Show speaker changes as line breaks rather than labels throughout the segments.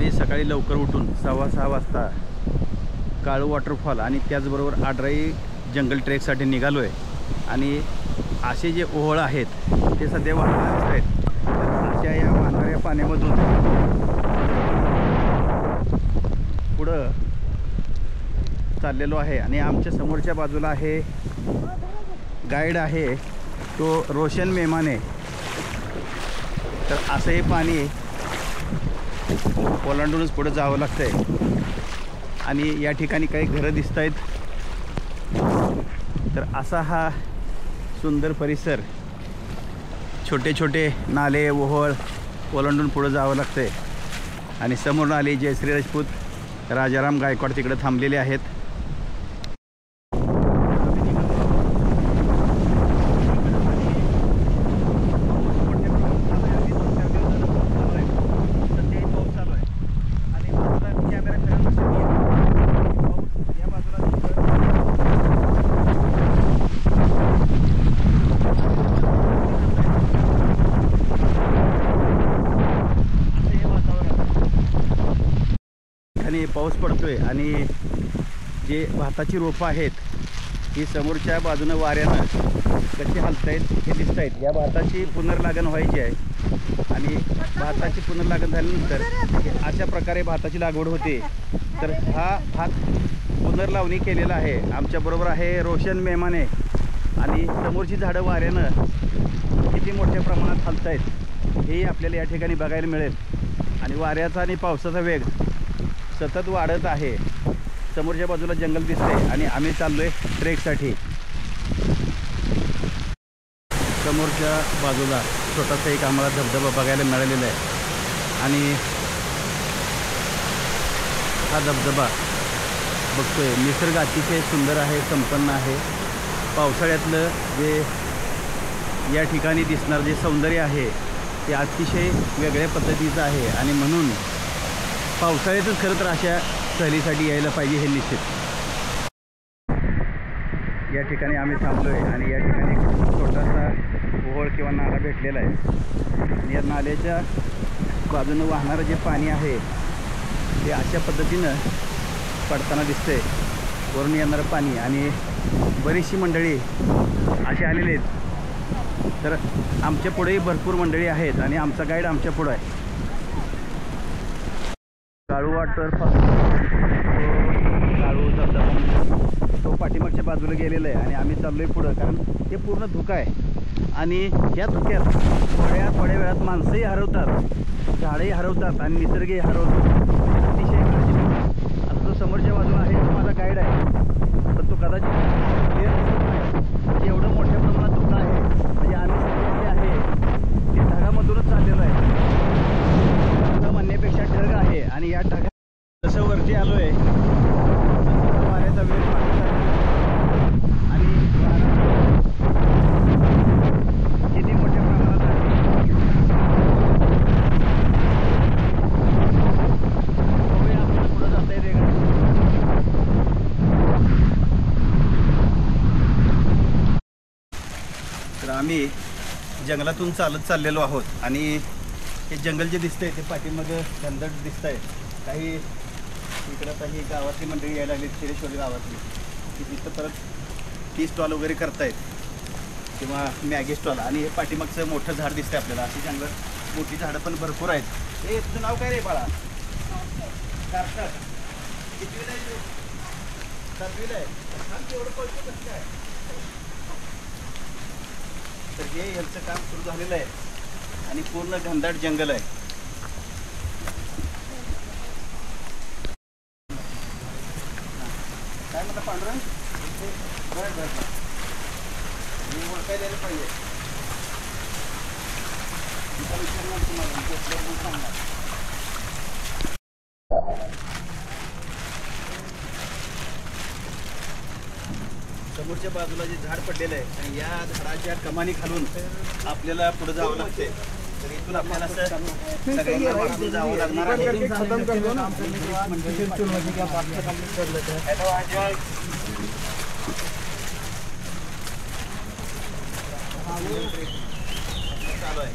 आम्ही सकाळी लवकर उठून 6:15 वाजता काळू वॉटरफॉल आणि त्याचबरोबर आडराई जंगल ट्रेकसाठी निघालो आहे। आणि असे जे ओहोळ आहेत ते सध्या वाहणारे दिसत आहेत। अशा या वाहणाऱ्या पाण्यामधून पुढं चाललेलो आहे आणि आमच्या समोरच्या बाजूला आहे गाईड आहे तो रोशन मेमाने। तर असं हे पाणी ओलांडूनच पुढे जावं लागतंय आणि या ठिकाणी काही घरं दिसत आहेत। तर असा हा सुंदर परिसर, छोटे छोटे नाले ओहोळ ओलांडून पुढे जावं लागतंय आणि समोर आले जयश्री राजपूत राजाराम गायकवाड तिकडे थांबलेले आहेत। आणि पाऊस पडतोय आणि जे भाताची रोपं आहेत ही समोरच्या बाजूनं वाऱ्यानं कशी हलतायत हे दिसत आहेत। या भाताची पुनर्लागण व्हायची आहे आणि भाताची पुनर्लागण झाल्यानंतर अशा प्रकारे भाताची लागवड होते। तर हा भात पुनर्लावणी केलेला आहे। आमच्याबरोबर आहे रोशन मेमाने आणि समोरची झाडं वाऱ्यानं किती मोठ्या प्रमाणात हलतायत हेही आपल्याला या ठिकाणी बघायला मिळेल। आणि वाऱ्याचा आणि पावसाचा वेग सतत वाढत आहे। समोरच्या बाजूला जंगल दिसतंय आणि आम्ही चाललोय ट्रेकसाठी। समोरच्या बाजूला छोटासा एक आम्हाला धबधबा बघायला मिळालेला आहे आणि हा धबधबा बघतोय। निसर्ग अतिशय सुंदर आहे, संपन्न आहे। पावसाळ्यातलं जे या ठिकाणी दिसणार जे सौंदर्य आहे ते अतिशय वेगळ्या पद्धतीचं आहे आणि म्हणून पावसाळ्यातच खरं तर अशा सहलीसाठी यायला पाहिजे हे निश्चित। या ठिकाणी आम्ही थांबलो आहे आणि या ठिकाणी छोटासा ओहोळ किंवा नाला भेटलेला आहे। या नाल्याच्या बाजूनं वाहणारं जे पाणी आहे ते अशा पद्धतीनं पडताना दिसतंय, वरून येणारं पाणी। आणि बरीचशी मंडळी अशी आलेली आहेत। तर आमच्या पुढेही भरपूर मंडळी आहेत आणि आमचा गाईड आमच्या पुढं आहे। काळू वॉटरफॉल काळू धबधबा तो पाठीमागच्या बाजूला गेलेला आहे आणि आम्ही चाललोय पुढं, कारण ते पूर्ण धुकं आहे आणि या धुक्यात थोड्या वेळात माणसंही हरवतात, झाडंही हरवतात आणि निसर्गही हरवतो। अतिशय काळजी घ्या। आता जो समोरच्या बाजूला आहे तो माझा गाईड आहे, पण तो कदाचित एवढं मोठ्या प्रमाणात धुकं आहे म्हणजे आम्ही जे आहे ते ढगामधूनच चाललेलो आहे। म्हणण्यापेक्षा ढग आहे आणि या ढगात जसं वरती आलोय वाऱ्याचा वेग वाढत आहे आणि किती मोठ्या प्रमाणात आहे पुढे जाता येते का? तर आम्ही जंगलातून चालत चाललेलो आहोत आणि हे जंगल जे दिसतंय ते पाठीमागं घनदाट दिसतंय। काही इकडं काही गावातली मंडळी यायला लागली, शिरेश्वरी गावातली, की तिथं परत टी स्टॉल वगैरे करतायत किंवा मॅगी स्टॉल। आणि हे पाठीमागचं मोठं झाड दिसतंय आपल्याला। अशी जंगलात मोठी झाडं पण भरपूर आहेत। हे तुझं नाव काय रे बाळा? सार्थक। कितवीला आहे? 7वीला आहे। सांग एवढं पळतो कसं काय? तर हे यांचं काम सुरू झालेलं आहे आणि पूर्ण घनदाट जंगल आहे। काय म्हणता पांढरं? बरं बरं मी ओळखाय द्यायला पाहिजे। विचारणार तुम्हाला सांगणार। समोरच्या बाजूला जे झाड पडलेलं आहे आणि या झाडाच्या कमानी खालून आपल्याला पुढे जावं लागतंय। तर इथून आपल्याला असं सगळ्यांना वाटून जावं लागणार आहे। चालू आहे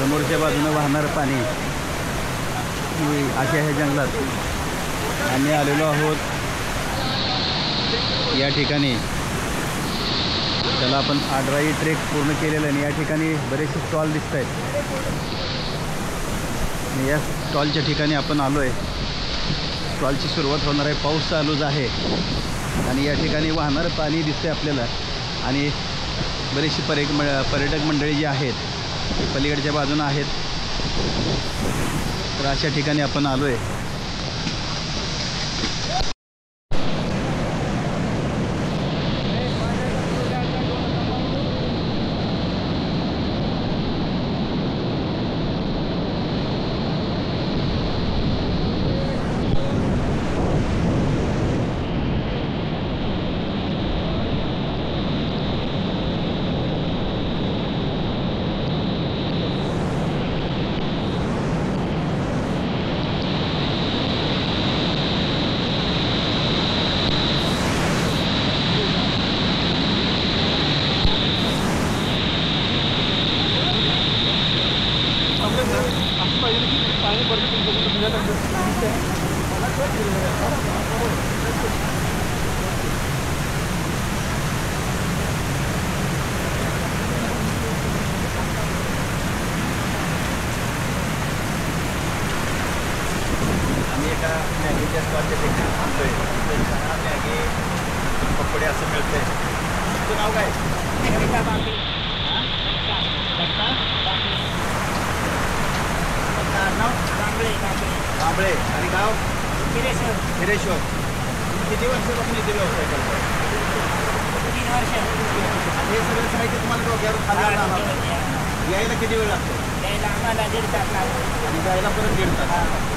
समोरच्या बाजूनं वाहणारं पाणी अशा ह्या जंगलात आम्ही आलेलो आहोत. या ठिकाणी त्याला आपण आडराई ट्रेक पूर्ण केलेला आहे. या ठिकाणी बरेचसे स्टॉल दिसत आहेत. या स्टॉलच्या ठिकाणी आपण आलो आहे. स्टॉलची सुरुवात होणार आहे. पाऊस चालूच आहे आणि या ठिकाणी वाहणारं पाणी दिसतंय आपल्याला. आणि बरेचशी पर्यटक मंडळी जी आहेत ती पलीकडच्या बाजूनं आहेत. तर अशा ठिकाणी आपण आलो आहे. मॅगीच्या स्टॉलच्या ठिकाणी थांबलोय. चहा मॅगी पकोडे असं मिळतंय. तुझं नाव काय? बांबळे. आणि गाव हिरेश्वर. किती वर्षापासून इथे व्यवसाय करतो?
3 वर्ष.
आणि हे सगळं साहित्य तुम्हाला डोक्यावर खाली यायला किती वेळ लागतो?
यायला आम्हाला 1.5 तास लागतो
आणि जायला परत 1.5 तास.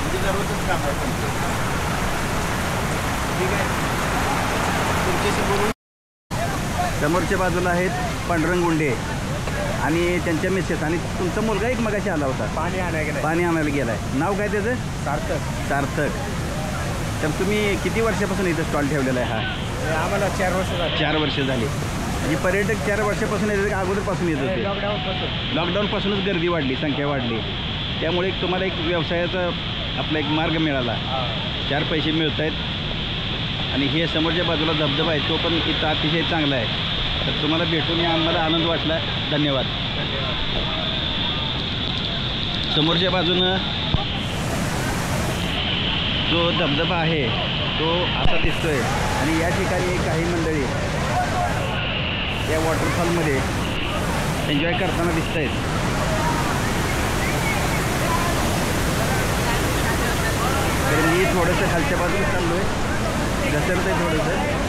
म्हणजे दररोजच काम आहे. ठीक आहे. तुमच्याशी बोलून समोरच्या बाजूला आहेत पांडुरंग गुंडे आणि त्यांच्या मिसेस आणि तुमचा मुलगा एक मगाशी आला होता
पाणी
आणायला गेलाय. नाव काय त्याचं? सार्थक. तर तुम्ही किती वर्षापासून इथं स्टॉल ठेवलेला आहे? हा
आम्हाला 4 वर्ष झाली.
4 वर्ष झाली. म्हणजे पर्यटक 4 वर्षापासून येतात का अगोदरपासून येत होते? लॉकडाऊनपासूनच गर्दी वाढली, संख्या वाढली. त्यामुळे तुम्हाला एक व्यवसायाचा आपला एक मार्ग मिळाला. 4 पैसे मिळत आहेत. आणि हे समोरच्या बाजूला धबधबा आहे तो पण इथं अतिशय चांगला आहे. तर तुम्हाला भेटून आम्हाला आनंद वाटला. धन्यवाद. समोरच्या बाजूनं जो धबधबा आहे तो असा दिसतोय. आणि या ठिकाणी काही मंडळी या वॉटरफॉलमध्ये एन्जॉय करताना दिसत आहेत. तर मी थोडंसं खालच्या बाजूला चाललो आहे. घसरत आहे थोडंसं.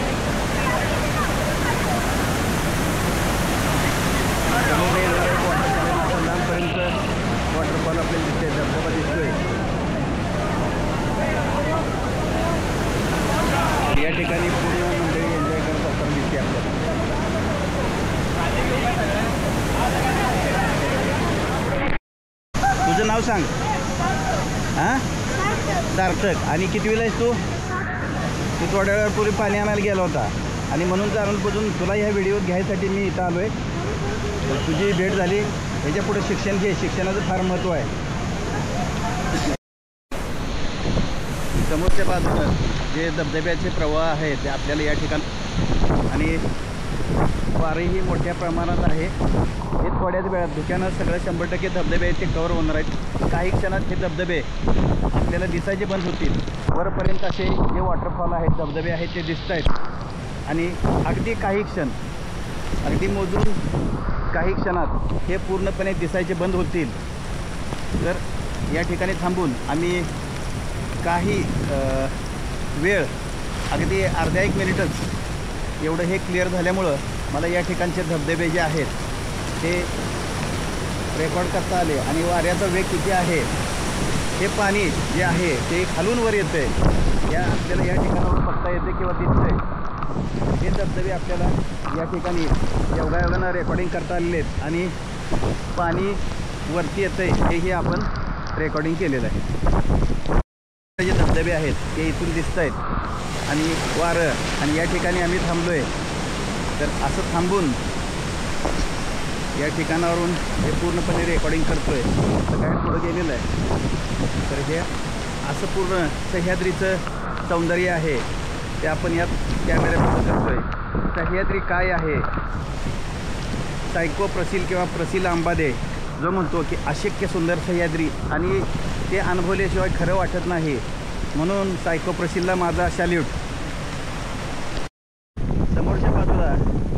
लांबपर्यंत वॉटरफॉल आपल्याला दिसतोय, धबधबा दिसतोय. या ठिकाणी पूर्ण मंडळी एन्जॉय करत असताना दिसते आपल्याला. तुझं नाव सांग. हां सार्थक. आणि कितवीला आहेस तू? तू थोड्या वेळापूर्वी पाणी आणायला गेला होता आणि म्हणून जाणून बुजून तुला ह्या व्हिडिओ घ्यायसाठी मी इथं आलो आहे. तुझी भेट झाली. ह्याच्या पुढे शिक्षण घे. शिक्षणाचं फार महत्त्व आहे. समोरच्या बाजूनं जे धबधब्याचे प्रवाह आहेत ते आपल्याला या ठिकाणी आणि वारेही मोठ्या प्रमाणात आहे. हे थोड्याच वेळात धुक्यानं सगळं 100% धबधबे आहेत ते कव्हर होणार आहेत. काही क्षणात हे धबधबे आपल्याला दिसायचे बंद होतील. वरपर्यंत असे जे वॉटरफॉल आहेत, धबधबे आहेत ते दिसत आहेत. आणि अगदी काही क्षण, अगदी मोजून काही क्षणात हे पूर्णपणे दिसायचे बंद होतील. तर या ठिकाणी थांबून आम्ही काही वेळ, अगदी अर्ध्या 1 मिनिटच एवढं हे क्लिअर झाल्यामुळं मला या ठिकाणचे धबधबे जे आहेत ते रेकॉर्ड करता आले. आणि वाऱ्याचा वेग किती आहे, हे पाणी जे आहे ते खालून वर येतं आहे, या आपल्याला या ठिकाणावर बघता येते किंवा दिसतंय. हे धबधबे आपल्याला या ठिकाणी योगायोगानं रेकॉर्डिंग करता आलेले आहेत. आणि पाणी वरती येतं आहे हेही आपण रेकॉर्डिंग केलेलं आहे. जे धबधबे आहेत ते इथून दिसत आहेत आणि वारं. आणि या ठिकाणी आम्ही थांबलो आहे. तर असं थांबून या ठिकाणावरून हे पूर्णपणे रेकॉर्डिंग करतोय. गाईड पुढं गेलेलं आहे. तर हे असं पूर्ण सह्याद्रीचं सौंदर्य आहे ते आपण या कॅमेऱ्यामध्ये करतोय. सह्याद्री काय आहे? सायको प्रसिल किंवा प्रसिल आंबादे जो म्हणतो की अशक्य सुंदर सह्याद्री, आणि ते अनुभवल्याशिवाय खरं वाटत नाही. म्हणून सायको प्रसिलला माझा सॅल्यूट. समोरच्या बाजूला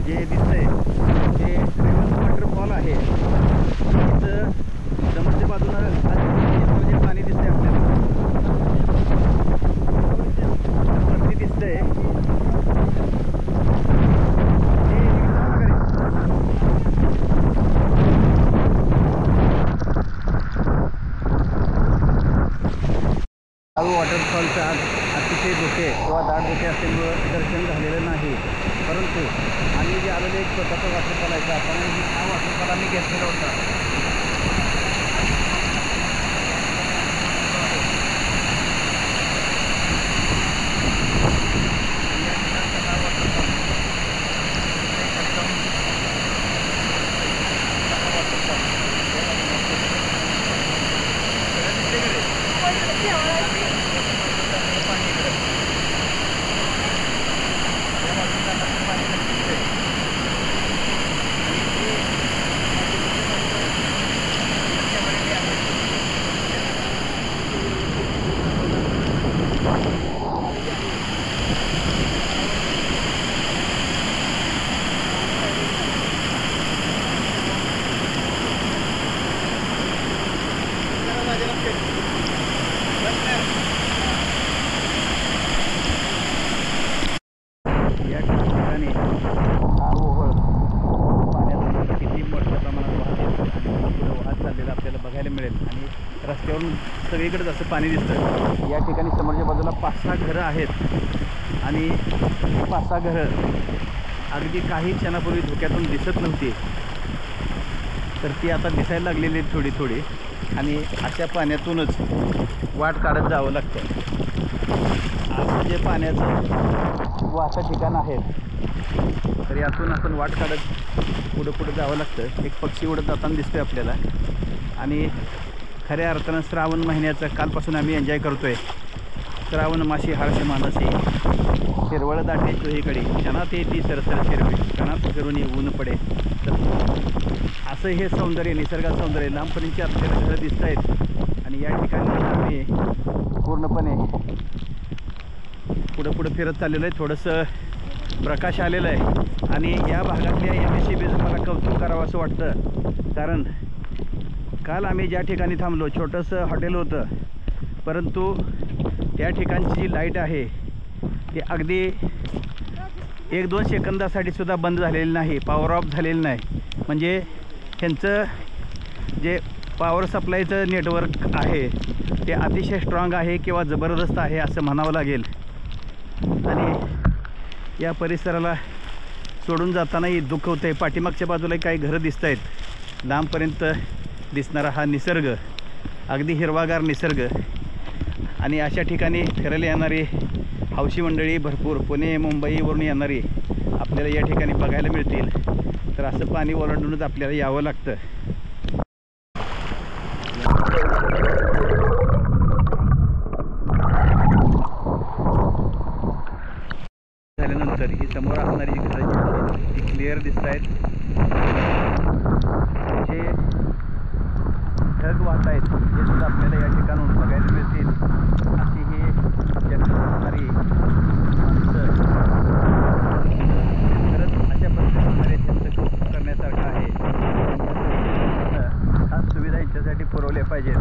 जे दिसतंय ते रेवन वॉटरफॉल आहे. इथं समोरच्या बाजूला जे पाणी दिसतंय आपल्याला वरती दिसतंय वॉटरफॉलचं आज अतिशय धोके किंवा दाट धोके असल्यामुळं दर्शन झालेलं नाही. परंतु आम्ही जे आलेले एक स्वतःचा वॉटरफॉल आहे आपण हा वॉटरफॉल आम्ही घेतलेला होता. या ठिकाणी हा ओहळ पाण्यातून किती मोठ्या प्रमाणात वाहत चाललेलं आपल्याला बघायला मिळेल. आणि रस्त्यावरून सगळीकडे असं पाणी दिसतं. या ठिकाणी समोरच्या बाजूला 5-6 घरं आहेत आणि 5-6 घरं अगदी काही क्षणापूर्वी धोक्यातून दिसत नव्हती, तर ती आता दिसायला लागलेली आहेत थोडी थोडी. आणि अशा पाण्यातूनच वाट काढत जावं लागतं. आज जे पाण्याचं वाहतं ठिकाण आहे तर यातून आपण वाट काढत पुढं जावं लागतं. एक पक्षी उडत जाताना दिसतोय आपल्याला. आणि खऱ्या अर्थानं श्रावण महिन्याचं कालपासून आम्ही एन्जॉय करतोय. श्रावण माशी हर्ष मानसी शिरवळ दाटे चोहीकडे क्षणात येते सरसर शिरवे क्षणात फिरून ऊन पडे. तर असं हे सौंदर्य, निसर्गाचं सौंदर्य. लांबपर्यंतची आपल्याला घरं दिसत आहेत आणि या ठिकाणी आम्ही पूर्णपणे पुढं फिरत चाललेलं आहे. थोडंसं प्रकाश आलेलं आहे आणि या भागातल्या MSCBचं मला कौतुक करावं असं वाटतं. कारण काल आम्ही ज्या ठिकाणी थांबलो छोटंसं हॉटेल होतं, परंतु त्या ठिकाणची जी लाईट आहे ती अगदी 1-2 सेकंदासाठी सुद्धा बंद झालेली नाही, पॉवर ऑफ झालेली नाही. म्हणजे ह्यांचं जे पॉवर सप्लायचं नेटवर्क आहे ते अतिशय स्ट्रॉंग आहे किंवा जबरदस्त आहे असं म्हणावं लागेल. आणि या परिसराला सोडून जातानाही दुःख होतं आहे. पाठीमागच्या बाजूला काही घरं दिसत आहेत. लांबपर्यंत दिसणारा हा निसर्ग, अगदी हिरवागार निसर्ग. आणि अशा ठिकाणी फिरायला येणारी हौशी मंडळी भरपूर पुणे मुंबईवरून येणारी आपल्याला या ठिकाणी बघायला मिळतील. तर असं पाणी ओलांडूनच आपल्याला यावं लागतं. झाल्यानंतर ही समोर असणारी जी घरं ती क्लिअर दिसत आहेत. जे ढग वाहत आहेत हे सुद्धा आपल्याला या ठिकाणून बघायला मिळतील. अशी ही जगणारी माणसं खरंच अशा पद्धतीने त्यांचं कौतुक करण्यासारखं आहे. खास सुविधा यांच्यासाठी पुरवल्या पाहिजेत.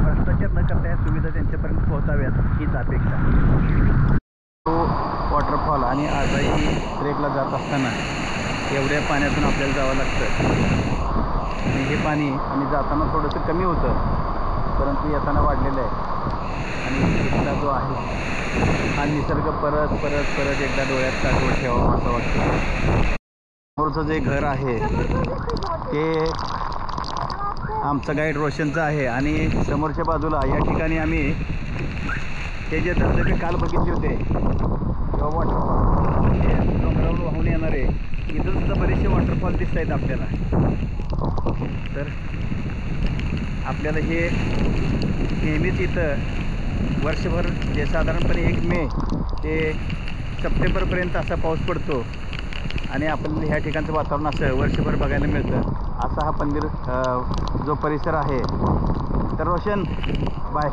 भ्रष्टाचार न करता या सुविधा त्यांच्यापर्यंत पोहोचाव्यात हीच अपेक्षा. तो वॉटरफॉल आणि आजही ट्रेकला जात असताना एवढ्या पाण्यातून आपल्याला जावं लागतं. आणि हे पाणी आम्ही जाताना थोडंसं कमी होतं, परंतु येताना वाढलेलं आहे. आणि इथला जो आहे हा निसर्ग परत एकदा डोळ्यात साठवून ठेवावा असं वाटतं. समोरचं जे घर आहे ते आमचं गाईड रोशनचं आहे. आणि समोरच्या बाजूला या ठिकाणी आम्ही हे जे धबधबे काल बघितले होते किंवा वॉटरफॉल हे डोंगरावरून वाहून येणारे इथून सुद्धा बरेचसे वॉटरफॉल दिसत आहेत आपल्याला. तर आपल्याला हे नेहमीच इथं वर्षभर जे साधारणपणे 1 मे ते सप्टेंबरपर्यंत असा पाऊस पडतो आणि आपल्याला ह्या ठिकाणचं वातावरण असं वर्षभर बघायला मिळतं. असा हा मंदिर जो परिसर आहे. तर रोशन बाय.